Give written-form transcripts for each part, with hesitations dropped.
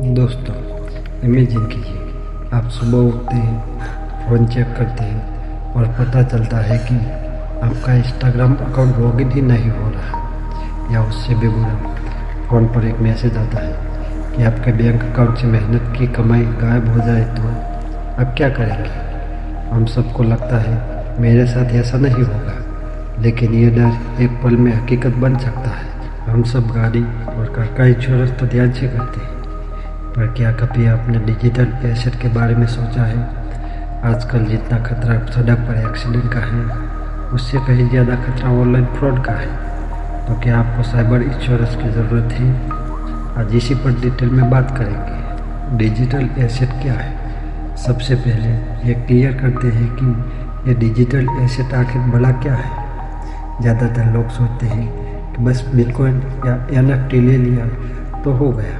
दोस्तों, इमेजिन कीजिए आप सुबह उठते हैं, फ़ोन चेक करते हैं और पता चलता है कि आपका इंस्टाग्राम अकाउंट लॉगिन ही नहीं हो रहा, या उससे भी बुरा फ़ोन पर एक मैसेज आता है कि आपके बैंक अकाउंट से मेहनत की कमाई गायब हो जाए तो आप क्या करेंगे। हम सबको लगता है मेरे साथ ऐसा नहीं होगा, लेकिन ये डर एक पल में हकीकत बन सकता है। हम सब गाड़ी और कार का इंश्योरेंस तो ध्यान से करते हैं, पर क्या कभी आपने डिजिटल एसेट के बारे में सोचा है? आजकल जितना खतरा सड़क पर एक्सीडेंट का है, उससे कहीं ज़्यादा खतरा ऑनलाइन फ्रॉड का है। तो क्या आपको साइबर इंश्योरेंस की ज़रूरत है? आज इसी पर डिटेल में बात करेंगे। डिजिटल एसेट क्या है? सबसे पहले ये क्लियर करते हैं कि ये डिजिटल एसेट आखिर भला क्या है। ज़्यादातर लोग सोचते हैं कि बस बिटकॉइन या NFT ले लिया तो हो गया,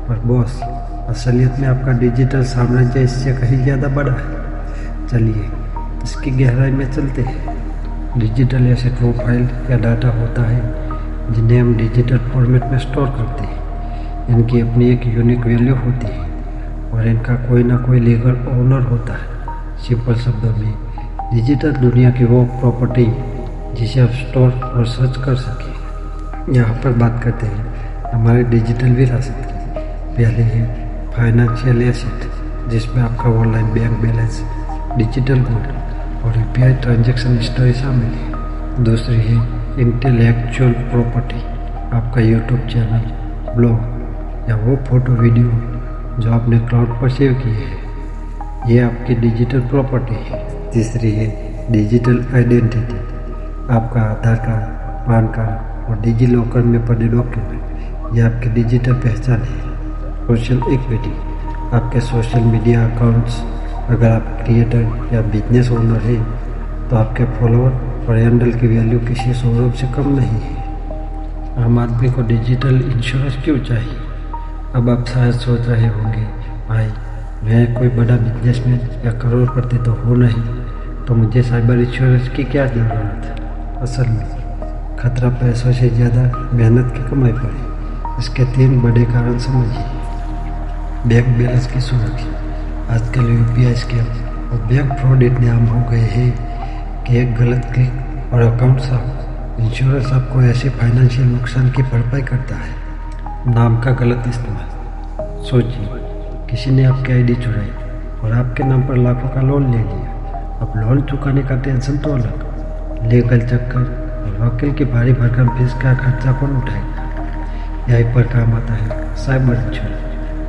पर बॉस, असलियत में आपका डिजिटल साम्राज्य इससे कहीं ज़्यादा बड़ा है। चलिए इसकी गहराई में चलते हैं। डिजिटल एसेट वो फाइल या डाटा होता है जिन्हें हम डिजिटल फॉर्मेट में स्टोर करते हैं। इनकी अपनी एक यूनिक वैल्यू होती है और इनका कोई ना कोई लीगल ओनर होता है। सिंपल शब्दों में, डिजिटल दुनिया की वो प्रॉपर्टी जिसे आप स्टोर और सर्च कर सकें। यहाँ पर बात करते हैं हमारे डिजिटल विरासत की। पहले है फाइनेंशियल एसेट, जिसमें आपका online bank balance, digital gold और UPI ट्रांजैक्शन हिस्ट्री शामिल है। दूसरी है इंटेलेक्चुअल प्रॉपर्टी, आपका यूट्यूब चैनल, ब्लॉग या वो फोटो वीडियो जो आपने क्लाउड पर सेव किए हैं, ये आपकी डिजिटल प्रॉपर्टी है। तीसरी है डिजिटल आइडेंटिटी, आपका आधार कार्ड, पैन कार्ड और डिजी लॉकर में पड़े डॉक्यूमेंट, ये आपकी डिजिटल पहचान है। सोशल इक्विटी, आपके सोशल मीडिया अकाउंट्स। अगर आप क्रिएटर या बिजनेस ओनर हैं तो आपके फॉलोअर और हैंडल की वैल्यू किसी शोरूम से कम नहीं है। आम आदमी को डिजिटल इंश्योरेंस क्यों चाहिए? अब आप शायद सोच रहे होंगे, भाई मैं कोई बड़ा बिजनेसमैन या करोड़पति तो हूँ नहीं, तो मुझे साइबर इंश्योरेंस की क्या ज़रूरत है। असल में खतरा पैसों से ज़्यादा मेहनत की कमाई पर है। इसके 3 बड़े कारण समझिए। बैंक बैलेंस की सुरक्षा, आजकल UPI स्कैम और बैंक फ्रॉड इतने आम हो गए हैं कि एक गलत क्लिक और अकाउंट साफ। इंश्योरेंस आपको ऐसे फाइनेंशियल नुकसान की भरपाई करता है। नाम का गलत इस्तेमाल, सोचिए किसी ने आपकी ID चुराई और आपके नाम पर लाखों का लोन ले लिया। अब लोन चुकाने का टेंशन तो अलग, लीगल चक्कर और वकील की भारी भरकम फीस का खर्चा कौन उठाएगा। यहीं पर काम आता है साइबर इंश्योरेंस,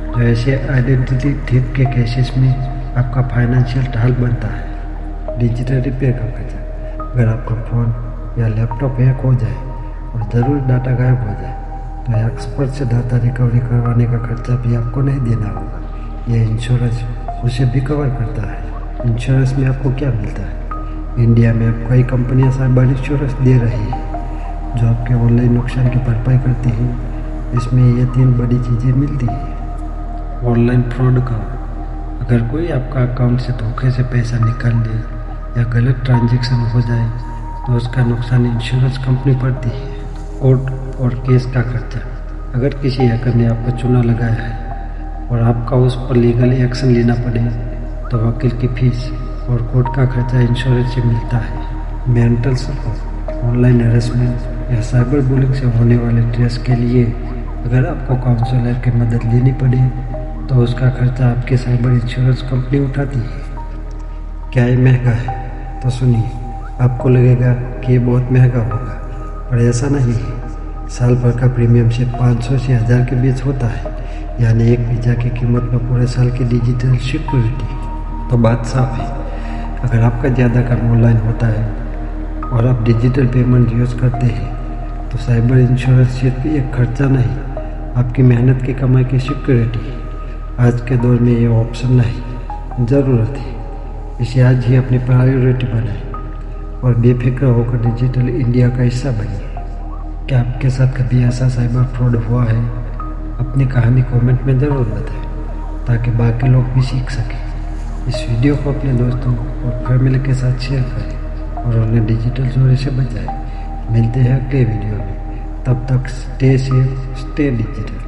जो ऐसे आइडेंटिटी थीफ के केसेस में आपका फाइनेंशियल ढाल बनता है। डिजिटल रिपेयर का खर्चा, अगर आपका फ़ोन या लैपटॉप हैक हो जाए और ज़रूरी डाटा गायब हो जाए तो एक्सपर्ट से डाटा रिकवरी करवाने का खर्चा भी आपको नहीं देना होगा। यह इंश्योरेंस उसे भी कवर करता है। इंश्योरेंस में आपको क्या मिलता है? इंडिया में अब कई कंपनियां साइबर इंश्योरेंस दे रही है जो आपके ऑनलाइन नुकसान की भरपाई करती हैं। इसमें ये 3 बड़ी चीज़ें मिलती हैं। ऑनलाइन फ्रॉड का, अगर कोई आपका अकाउंट से धोखे से पैसा निकाल ले या गलत ट्रांजैक्शन हो जाए तो उसका नुकसान इंश्योरेंस कंपनी भरती है। कोर्ट और केस का खर्चा, अगर किसी हैकर ने आपका चुना लगाया है और आपका उस पर लीगल एक्शन लेना पड़े तो वकील की फीस और कोर्ट का खर्चा इंश्योरेंस से मिलता है। मेंटल सपोर्ट, ऑनलाइन हैरेसमेंट या साइबर बुलिंग से होने वाले स्ट्रेस के लिए अगर आपको काउंसलर की मदद लेनी पड़े तो उसका खर्चा आपके साइबर इंश्योरेंस कंपनी उठाती है। क्या ये महंगा है? तो सुनिए, आपको लगेगा कि ये बहुत महंगा होगा, पर ऐसा नहीं है। साल भर का प्रीमियम सिर्फ 500 से 1000 के बीच होता है, यानी एक वीज़ा की कीमत में पूरे साल की डिजिटल सिक्योरिटी। तो बात साफ है, अगर आपका ज़्यादा काम ऑनलाइन होता है और आप डिजिटल पेमेंट यूज़ करते हैं तो साइबर इंश्योरेंस सिर्फ एक खर्चा नहीं, आपकी मेहनत की कमाई की सिक्योरिटी है। आज के दौर में ये ऑप्शन नहीं, ज़रूरत है। इसे आज ही अपनी प्रायोरिटी बनाएं और बेफिक्र होकर डिजिटल इंडिया का हिस्सा बनिए। क्या आपके साथ कभी ऐसा साइबर फ्रॉड हुआ है? अपनी कहानी कमेंट में ज़रूर बताएं ताकि बाकी लोग भी सीख सकें। इस वीडियो को अपने दोस्तों और फैमिली के साथ शेयर करें और उन्हें डिजिटल चोरी से बचाएं। मिलते हैं अगले वीडियो में, तब तक स्टे सेफ, स्टे डिजिटल।